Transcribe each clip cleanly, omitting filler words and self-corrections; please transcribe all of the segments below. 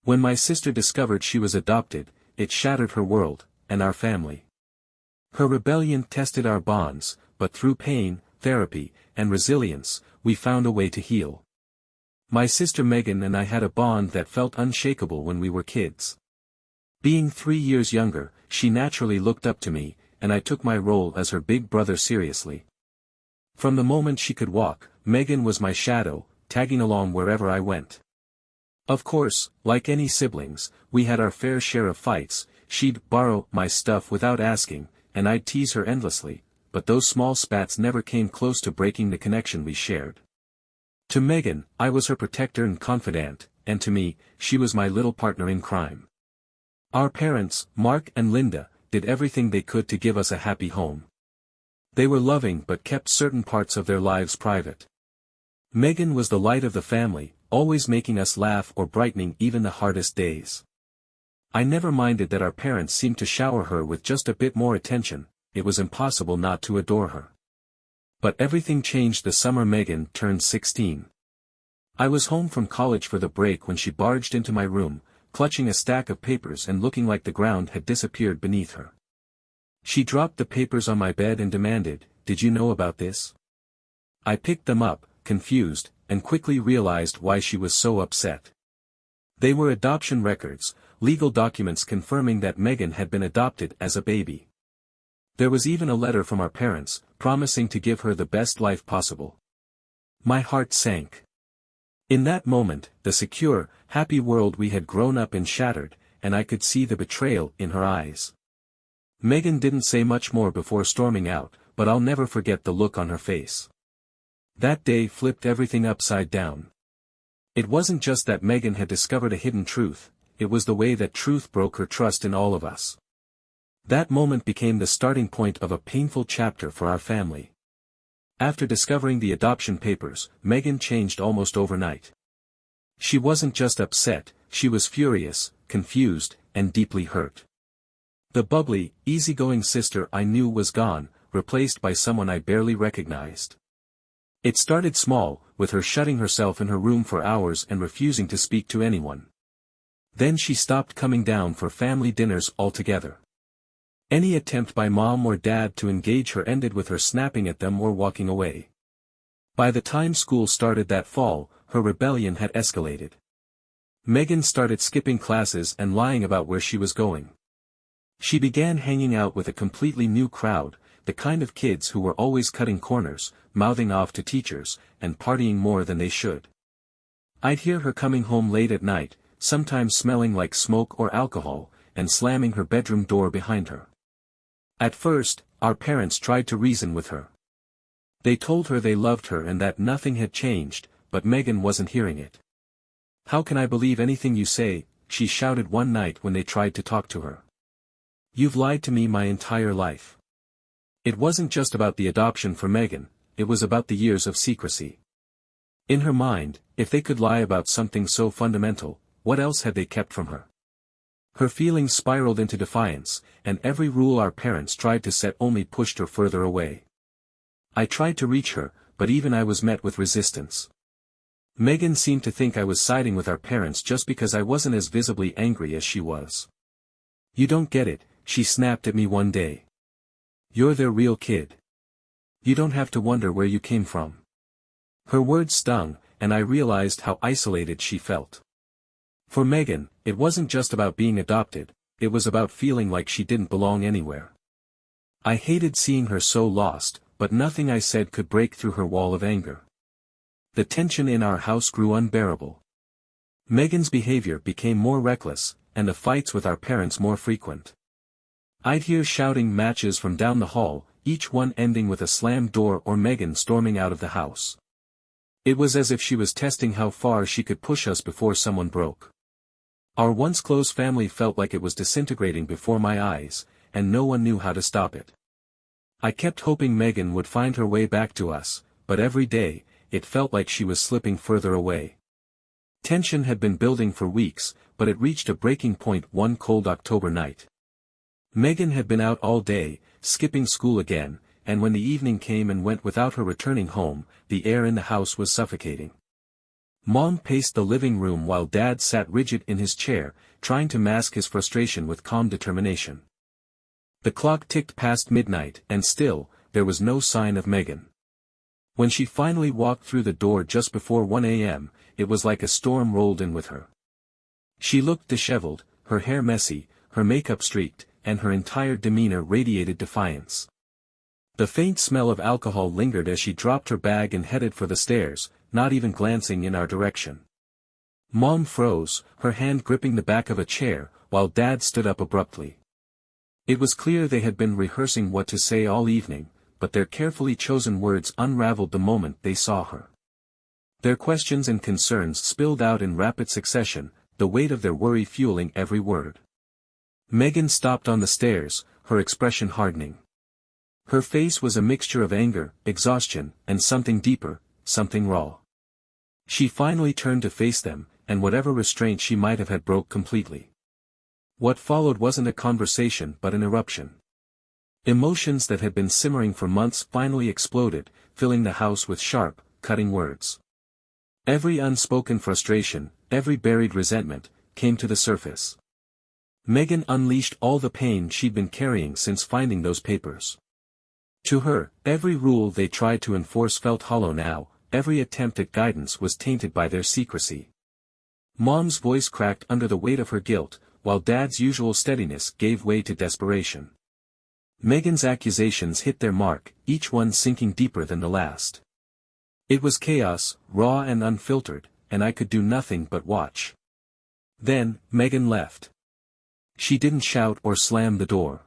When my sister discovered she was adopted, it shattered her world, and our family. Her rebellion tested our bonds, but through pain, therapy, and resilience, we found a way to heal. My sister Megan and I had a bond that felt unshakable when we were kids. Being 3 years younger, she naturally looked up to me, and I took my role as her big brother seriously. From the moment she could walk, Megan was my shadow, tagging along wherever I went. Of course, like any siblings, we had our fair share of fights. She'd borrow my stuff without asking, and I'd tease her endlessly, but those small spats never came close to breaking the connection we shared. To Megan, I was her protector and confidant, and to me, she was my little partner in crime. Our parents, Mark and Linda, did everything they could to give us a happy home. They were loving but kept certain parts of their lives private. Megan was the light of the family, always making us laugh or brightening even the hardest days. I never minded that our parents seemed to shower her with just a bit more attention. It was impossible not to adore her. But everything changed the summer Megan turned 16. I was home from college for the break when she barged into my room, clutching a stack of papers and looking like the ground had disappeared beneath her. She dropped the papers on my bed and demanded, "Did you know about this?" I picked them up, confused, and quickly realized why she was so upset. They were adoption records, legal documents confirming that Megan had been adopted as a baby. There was even a letter from our parents, promising to give her the best life possible. My heart sank. In that moment, the secure, happy world we had grown up in shattered, and I could see the betrayal in her eyes. Megan didn't say much more before storming out, but I'll never forget the look on her face. That day flipped everything upside down. It wasn't just that Megan had discovered a hidden truth, it was the way that truth broke her trust in all of us. That moment became the starting point of a painful chapter for our family. After discovering the adoption papers, Megan changed almost overnight. She wasn't just upset, she was furious, confused, and deeply hurt. The bubbly, easygoing sister I knew was gone, replaced by someone I barely recognized. It started small, with her shutting herself in her room for hours and refusing to speak to anyone. Then she stopped coming down for family dinners altogether. Any attempt by mom or dad to engage her ended with her snapping at them or walking away. By the time school started that fall, her rebellion had escalated. Megan started skipping classes and lying about where she was going. She began hanging out with a completely new crowd, the kind of kids who were always cutting corners, mouthing off to teachers, and partying more than they should. I'd hear her coming home late at night, sometimes smelling like smoke or alcohol, and slamming her bedroom door behind her. At first, our parents tried to reason with her. They told her they loved her and that nothing had changed, but Megan wasn't hearing it. "How can I believe anything you say?" she shouted one night when they tried to talk to her. "You've lied to me my entire life." It wasn't just about the adoption for Megan, it was about the years of secrecy. In her mind, if they could lie about something so fundamental, what else had they kept from her? Her feelings spiraled into defiance, and every rule our parents tried to set only pushed her further away. I tried to reach her, but even I was met with resistance. Megan seemed to think I was siding with our parents just because I wasn't as visibly angry as she was. "You don't get it," she snapped at me one day. "You're their real kid. You don't have to wonder where you came from." Her words stung, and I realized how isolated she felt. For Megan, it wasn't just about being adopted, it was about feeling like she didn't belong anywhere. I hated seeing her so lost, but nothing I said could break through her wall of anger. The tension in our house grew unbearable. Megan's behavior became more reckless, and the fights with our parents more frequent. I'd hear shouting matches from down the hall, each one ending with a slammed door or Megan storming out of the house. It was as if she was testing how far she could push us before someone broke. Our once close family felt like it was disintegrating before my eyes, and no one knew how to stop it. I kept hoping Megan would find her way back to us, but every day, it felt like she was slipping further away. Tension had been building for weeks, but it reached a breaking point one cold October night. Megan had been out all day, skipping school again, and when the evening came and went without her returning home, the air in the house was suffocating. Mom paced the living room while Dad sat rigid in his chair, trying to mask his frustration with calm determination. The clock ticked past midnight, and still, there was no sign of Megan. When she finally walked through the door just before 1 a.m., it was like a storm rolled in with her. She looked disheveled, her hair messy, her makeup streaked, and her entire demeanor radiated defiance. The faint smell of alcohol lingered as she dropped her bag and headed for the stairs, not even glancing in our direction. Mom froze, her hand gripping the back of a chair, while Dad stood up abruptly. It was clear they had been rehearsing what to say all evening, but their carefully chosen words unraveled the moment they saw her. Their questions and concerns spilled out in rapid succession, the weight of their worry fueling every word. Megan stopped on the stairs, her expression hardening. Her face was a mixture of anger, exhaustion, and something deeper, something raw. She finally turned to face them, and whatever restraint she might have had broke completely. What followed wasn't a conversation but an eruption. Emotions that had been simmering for months finally exploded, filling the house with sharp, cutting words. Every unspoken frustration, every buried resentment, came to the surface. Megan unleashed all the pain she'd been carrying since finding those papers. To her, every rule they tried to enforce felt hollow now, every attempt at guidance was tainted by their secrecy. Mom's voice cracked under the weight of her guilt, while Dad's usual steadiness gave way to desperation. Megan's accusations hit their mark, each one sinking deeper than the last. It was chaos, raw and unfiltered, and I could do nothing but watch. Then, Megan left. She didn't shout or slam the door.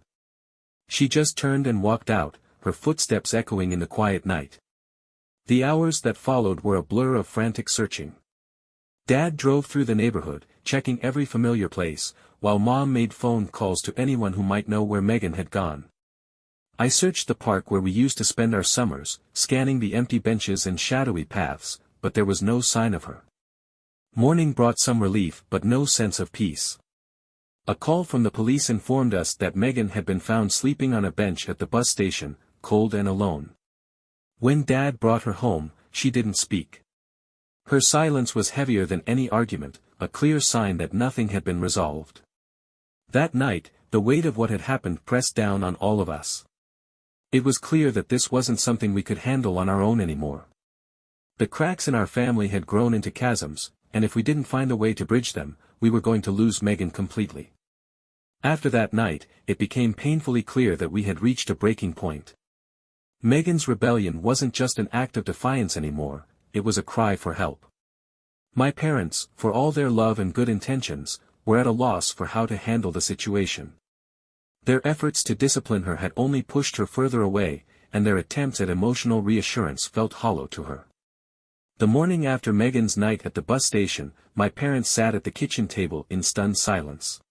She just turned and walked out, her footsteps echoing in the quiet night. The hours that followed were a blur of frantic searching. Dad drove through the neighborhood, checking every familiar place, while Mom made phone calls to anyone who might know where Megan had gone. I searched the park where we used to spend our summers, scanning the empty benches and shadowy paths, but there was no sign of her. Morning brought some relief but no sense of peace. A call from the police informed us that Megan had been found sleeping on a bench at the bus station, cold and alone. When Dad brought her home, she didn't speak. Her silence was heavier than any argument, a clear sign that nothing had been resolved. That night, the weight of what had happened pressed down on all of us. It was clear that this wasn't something we could handle on our own anymore. The cracks in our family had grown into chasms, and if we didn't find a way to bridge them, we were going to lose Megan completely. After that night, it became painfully clear that we had reached a breaking point. Megan's rebellion wasn't just an act of defiance anymore, it was a cry for help. My parents, for all their love and good intentions, were at a loss for how to handle the situation. Their efforts to discipline her had only pushed her further away, and their attempts at emotional reassurance felt hollow to her. The morning after Megan's night at the bus station, my parents sat at the kitchen table in stunned silence.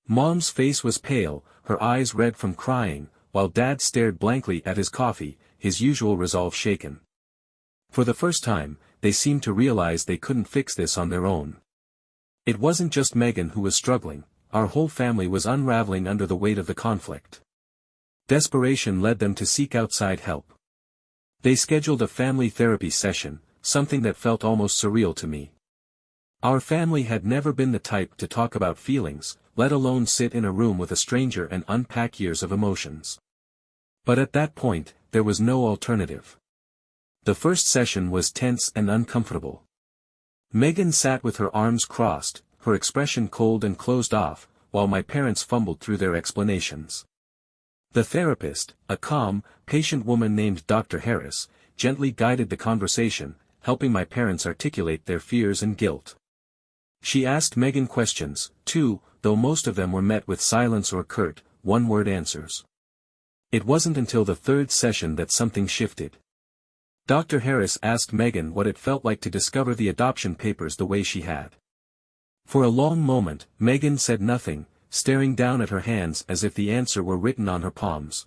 Mom's face was pale, her eyes red from crying, while Dad stared blankly at his coffee, his usual resolve shaken. For the first time, they seemed to realize they couldn't fix this on their own. It wasn't just Megan who was struggling, our whole family was unraveling under the weight of the conflict. Desperation led them to seek outside help. They scheduled a family therapy session, something that felt almost surreal to me. Our family had never been the type to talk about feelings, let alone sit in a room with a stranger and unpack years of emotions. But at that point, there was no alternative. The first session was tense and uncomfortable. Megan sat with her arms crossed, her expression cold and closed off, while my parents fumbled through their explanations. The therapist, a calm, patient woman named Dr. Harris, gently guided the conversation, helping my parents articulate their fears and guilt. She asked Megan questions, too, though most of them were met with silence or curt, one-word answers. It wasn't until the third session that something shifted. Dr. Harris asked Megan what it felt like to discover the adoption papers the way she had. For a long moment, Megan said nothing, staring down at her hands as if the answer were written on her palms.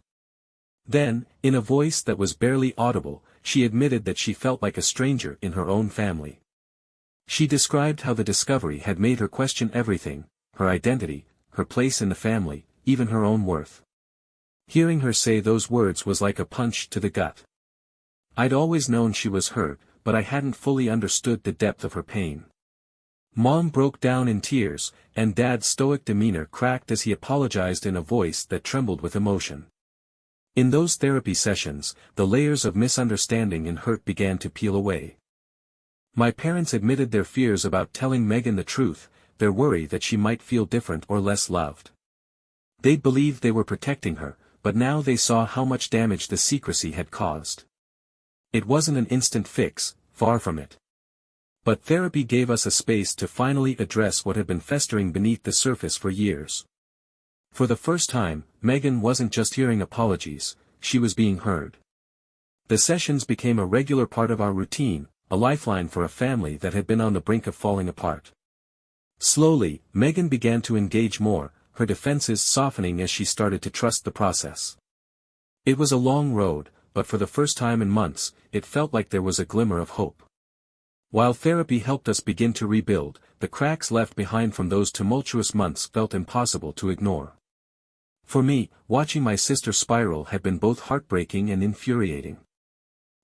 Then, in a voice that was barely audible, she admitted that she felt like a stranger in her own family. She described how the discovery had made her question everything, her identity, her place in the family, even her own worth. Hearing her say those words was like a punch to the gut. I'd always known she was hurt, but I hadn't fully understood the depth of her pain. Mom broke down in tears, and Dad's stoic demeanor cracked as he apologized in a voice that trembled with emotion. In those therapy sessions, the layers of misunderstanding and hurt began to peel away. My parents admitted their fears about telling Megan the truth, their worry that she might feel different or less loved. They believed they were protecting her, but now they saw how much damage the secrecy had caused. It wasn't an instant fix, far from it. But therapy gave us a space to finally address what had been festering beneath the surface for years. For the first time, Megan wasn't just hearing apologies, she was being heard. The sessions became a regular part of our routine, a lifeline for a family that had been on the brink of falling apart. Slowly, Megan began to engage more, her defenses softening as she started to trust the process. It was a long road, but for the first time in months, it felt like there was a glimmer of hope. While therapy helped us begin to rebuild, the cracks left behind from those tumultuous months felt impossible to ignore. For me, watching my sister spiral had been both heartbreaking and infuriating.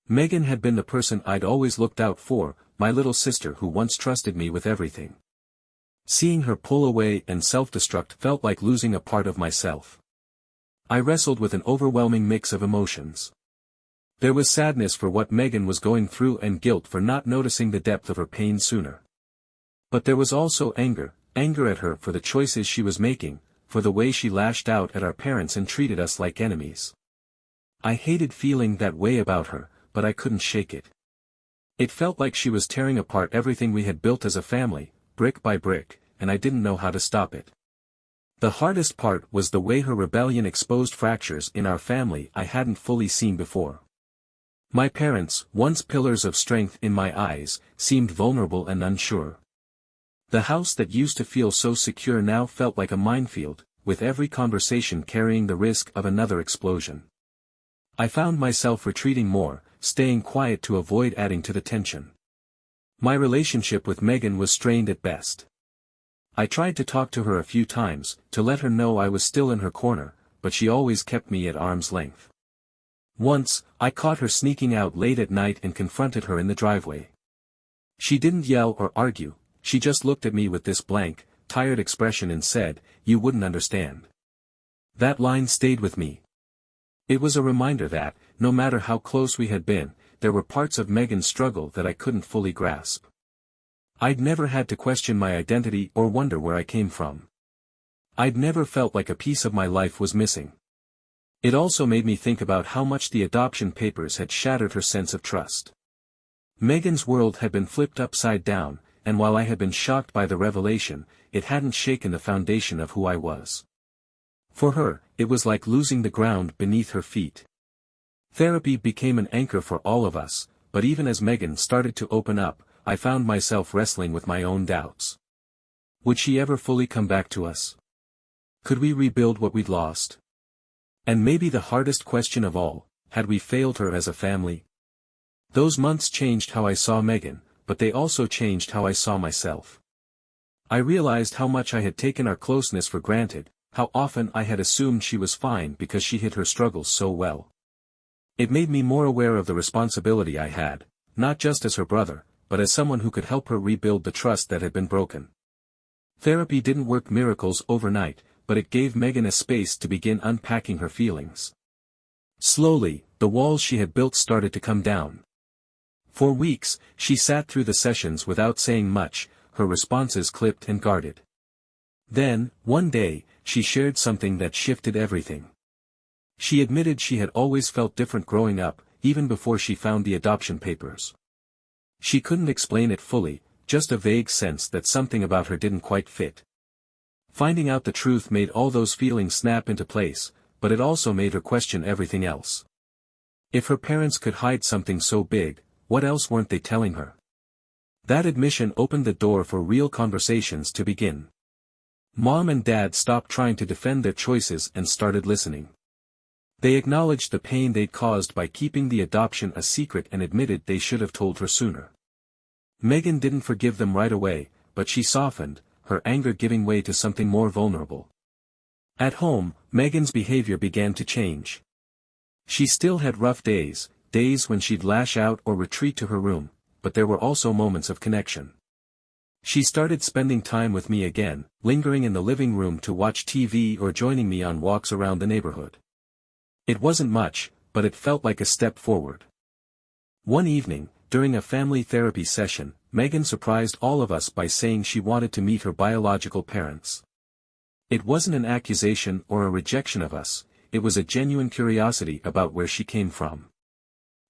Megan had been the person I'd always looked out for, my little sister who once trusted me with everything. Seeing her pull away and self-destruct felt like losing a part of myself. I wrestled with an overwhelming mix of emotions. There was sadness for what Megan was going through and guilt for not noticing the depth of her pain sooner. But there was also anger at her for the choices she was making, for the way she lashed out at our parents and treated us like enemies. I hated feeling that way about her, but I couldn't shake it. It felt like she was tearing apart everything we had built as a family, brick by brick, and I didn't know how to stop it. The hardest part was the way her rebellion exposed fractures in our family I hadn't fully seen before. My parents, once pillars of strength in my eyes, seemed vulnerable and unsure. The house that used to feel so secure now felt like a minefield, with every conversation carrying the risk of another explosion. I found myself retreating more, staying quiet to avoid adding to the tension. My relationship with Megan was strained at best. I tried to talk to her a few times, to let her know I was still in her corner, but she always kept me at arm's length. Once, I caught her sneaking out late at night and confronted her in the driveway. She didn't yell or argue, she just looked at me with this blank, tired expression and said, "You wouldn't understand." That line stayed with me. It was a reminder that, no matter how close we had been, there were parts of Megan's struggle that I couldn't fully grasp. I'd never had to question my identity or wonder where I came from. I'd never felt like a piece of my life was missing. It also made me think about how much the adoption papers had shattered her sense of trust. Megan's world had been flipped upside down, and while I had been shocked by the revelation, it hadn't shaken the foundation of who I was. For her, it was like losing the ground beneath her feet. Therapy became an anchor for all of us, but even as Megan started to open up, I found myself wrestling with my own doubts. Would she ever fully come back to us? Could we rebuild what we'd lost? And maybe the hardest question of all, had we failed her as a family? Those months changed how I saw Megan, but they also changed how I saw myself. I realized how much I had taken our closeness for granted, how often I had assumed she was fine because she hid her struggles so well. It made me more aware of the responsibility I had, not just as her brother, but as someone who could help her rebuild the trust that had been broken. Therapy didn't work miracles overnight, but it gave Megan a space to begin unpacking her feelings. Slowly, the walls she had built started to come down. For weeks, she sat through the sessions without saying much, her responses clipped and guarded. Then, one day, she shared something that shifted everything. She admitted she had always felt different growing up, even before she found the adoption papers. She couldn't explain it fully, just a vague sense that something about her didn't quite fit. Finding out the truth made all those feelings snap into place, but it also made her question everything else. If her parents could hide something so big, what else weren't they telling her? That admission opened the door for real conversations to begin. Mom and Dad stopped trying to defend their choices and started listening. They acknowledged the pain they'd caused by keeping the adoption a secret and admitted they should have told her sooner. Megan didn't forgive them right away, but she softened, her anger giving way to something more vulnerable. At home, Megan's behavior began to change. She still had rough days when she'd lash out or retreat to her room, but there were also moments of connection. She started spending time with me again, lingering in the living room to watch TV or joining me on walks around the neighborhood. It wasn't much, but it felt like a step forward. One evening, during a family therapy session, Megan surprised all of us by saying she wanted to meet her biological parents. It wasn't an accusation or a rejection of us, it was a genuine curiosity about where she came from.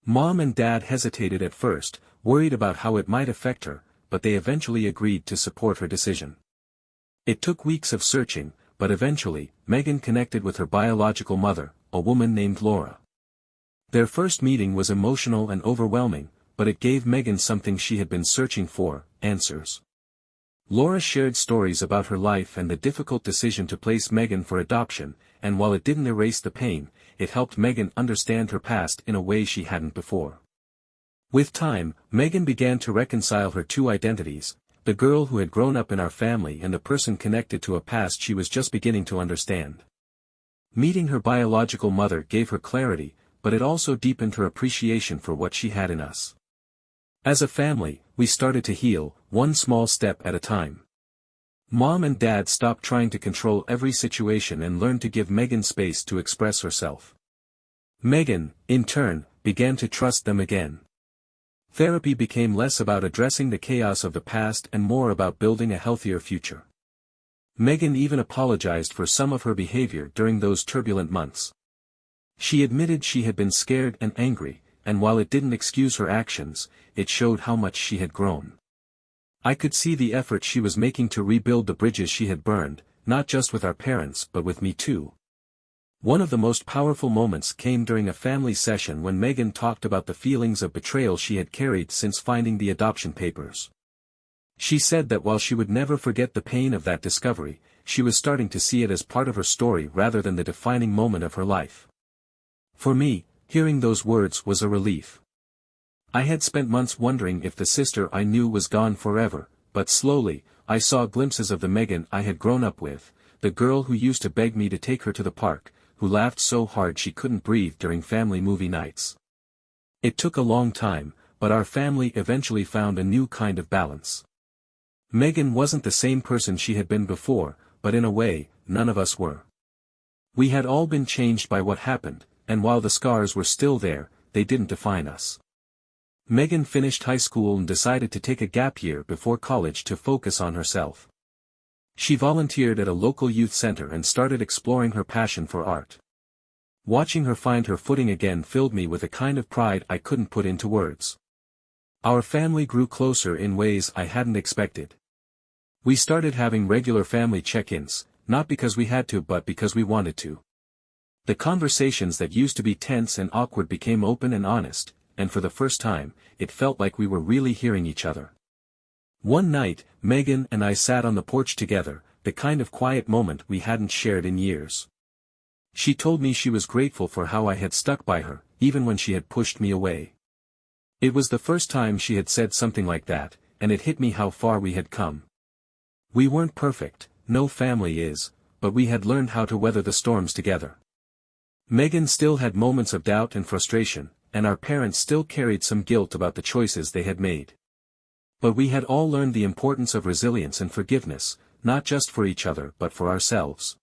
Mom and Dad hesitated at first, worried about how it might affect her, but they eventually agreed to support her decision. It took weeks of searching, but eventually, Megan connected with her biological mother, a woman named Laura. Their first meeting was emotional and overwhelming, but it gave Megan something she had been searching for: answers. Laura shared stories about her life and the difficult decision to place Megan for adoption, and while it didn't erase the pain, it helped Megan understand her past in a way she hadn't before. With time, Megan began to reconcile her two identities, the girl who had grown up in our family and the person connected to a past she was just beginning to understand. Meeting her biological mother gave her clarity, but it also deepened her appreciation for what she had in us. As a family, we started to heal, one small step at a time. Mom and Dad stopped trying to control every situation and learned to give Megan space to express herself. Megan, in turn, began to trust them again. Therapy became less about addressing the chaos of the past and more about building a healthier future. Megan even apologized for some of her behavior during those turbulent months. She admitted she had been scared and angry, and while it didn't excuse her actions, it showed how much she had grown. I could see the effort she was making to rebuild the bridges she had burned, not just with our parents but with me too. One of the most powerful moments came during a family session when Megan talked about the feelings of betrayal she had carried since finding the adoption papers. She said that while she would never forget the pain of that discovery, she was starting to see it as part of her story rather than the defining moment of her life. For me, hearing those words was a relief. I had spent months wondering if the sister I knew was gone forever, but slowly, I saw glimpses of the Megan I had grown up with, the girl who used to beg me to take her to the park, who laughed so hard she couldn't breathe during family movie nights. It took a long time, but our family eventually found a new kind of balance. Megan wasn't the same person she had been before, but in a way, none of us were. We had all been changed by what happened, and while the scars were still there, they didn't define us. Megan finished high school and decided to take a gap year before college to focus on herself. She volunteered at a local youth center and started exploring her passion for art. Watching her find her footing again filled me with a kind of pride I couldn't put into words. Our family grew closer in ways I hadn't expected. We started having regular family check-ins, not because we had to but because we wanted to. The conversations that used to be tense and awkward became open and honest, and for the first time, it felt like we were really hearing each other. One night, Megan and I sat on the porch together, the kind of quiet moment we hadn't shared in years. She told me she was grateful for how I had stuck by her, even when she had pushed me away. It was the first time she had said something like that, and it hit me how far we had come. We weren't perfect, no family is, but we had learned how to weather the storms together. Megan still had moments of doubt and frustration, and our parents still carried some guilt about the choices they had made. But we had all learned the importance of resilience and forgiveness, not just for each other but for ourselves.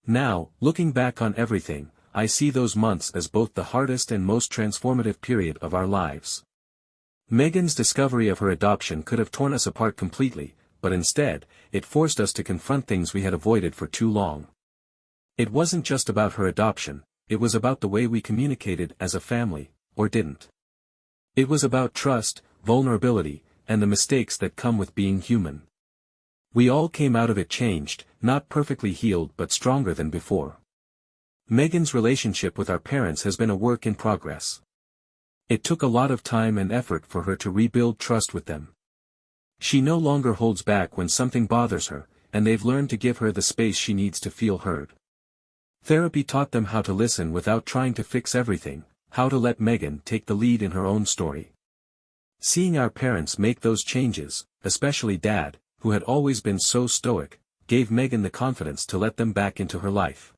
Now, looking back on everything, I see those months as both the hardest and most transformative period of our lives. Megan's discovery of her adoption could have torn us apart completely, but instead, it forced us to confront things we had avoided for too long. It wasn't just about her adoption, it was about the way we communicated as a family, or didn't. It was about trust, vulnerability, and the mistakes that come with being human. We all came out of it changed, not perfectly healed but stronger than before. Megan's relationship with our parents has been a work in progress. It took a lot of time and effort for her to rebuild trust with them. She no longer holds back when something bothers her, and they've learned to give her the space she needs to feel heard. Therapy taught them how to listen without trying to fix everything, how to let Megan take the lead in her own story. Seeing our parents make those changes, especially Dad, who had always been so stoic, gave Megan the confidence to let them back into her life.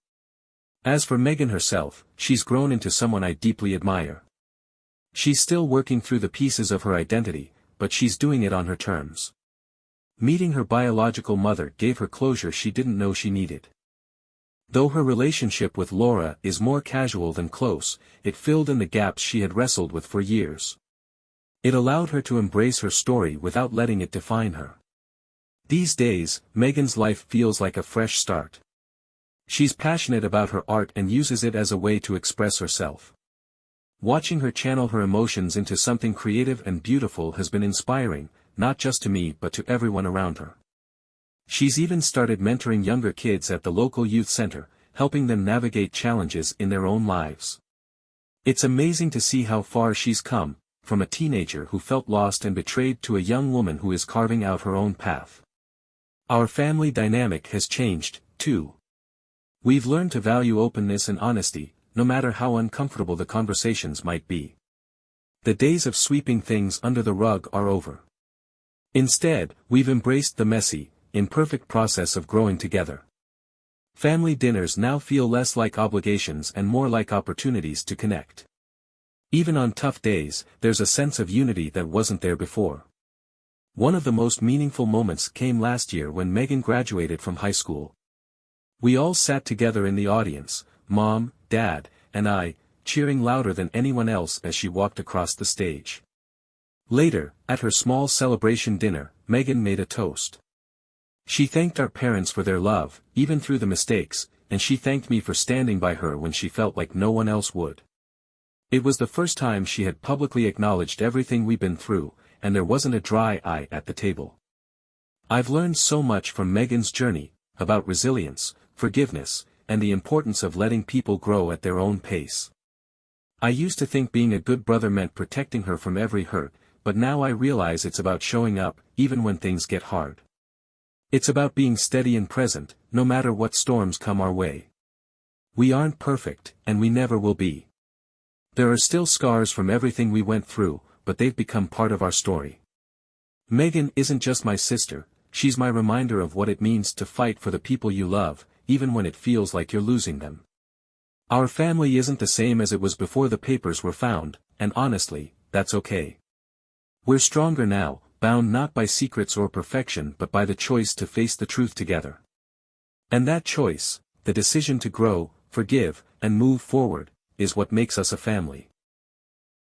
As for Megan herself, she's grown into someone I deeply admire. She's still working through the pieces of her identity, but she's doing it on her terms. Meeting her biological mother gave her closure she didn't know she needed. Though her relationship with Laura is more casual than close, it filled in the gaps she had wrestled with for years. It allowed her to embrace her story without letting it define her. These days, Megan's life feels like a fresh start. She's passionate about her art and uses it as a way to express herself. Watching her channel her emotions into something creative and beautiful has been inspiring, not just to me but to everyone around her. She's even started mentoring younger kids at the local youth center, helping them navigate challenges in their own lives. It's amazing to see how far she's come, from a teenager who felt lost and betrayed to a young woman who is carving out her own path. Our family dynamic has changed, too. We've learned to value openness and honesty, no matter how uncomfortable the conversations might be. The days of sweeping things under the rug are over. Instead, we've embraced the messy, imperfect process of growing together. Family dinners now feel less like obligations and more like opportunities to connect. Even on tough days, there's a sense of unity that wasn't there before. One of the most meaningful moments came last year when Megan graduated from high school. We all sat together in the audience, Mom, Dad, and I, cheering louder than anyone else as she walked across the stage. Later, at her small celebration dinner, Megan made a toast. She thanked our parents for their love, even through the mistakes, and she thanked me for standing by her when she felt like no one else would. It was the first time she had publicly acknowledged everything we'd been through, and there wasn't a dry eye at the table. I've learned so much from Megan's journey, about resilience, forgiveness, and the importance of letting people grow at their own pace. I used to think being a good brother meant protecting her from every hurt, but now I realize it's about showing up, even when things get hard. It's about being steady and present, no matter what storms come our way. We aren't perfect, and we never will be. There are still scars from everything we went through, but they've become part of our story. Megan isn't just my sister, she's my reminder of what it means to fight for the people you love, even when it feels like you're losing them. Our family isn't the same as it was before the papers were found, and honestly, that's okay. We're stronger now, bound not by secrets or perfection but by the choice to face the truth together. And that choice, the decision to grow, forgive, and move forward, is what makes us a family.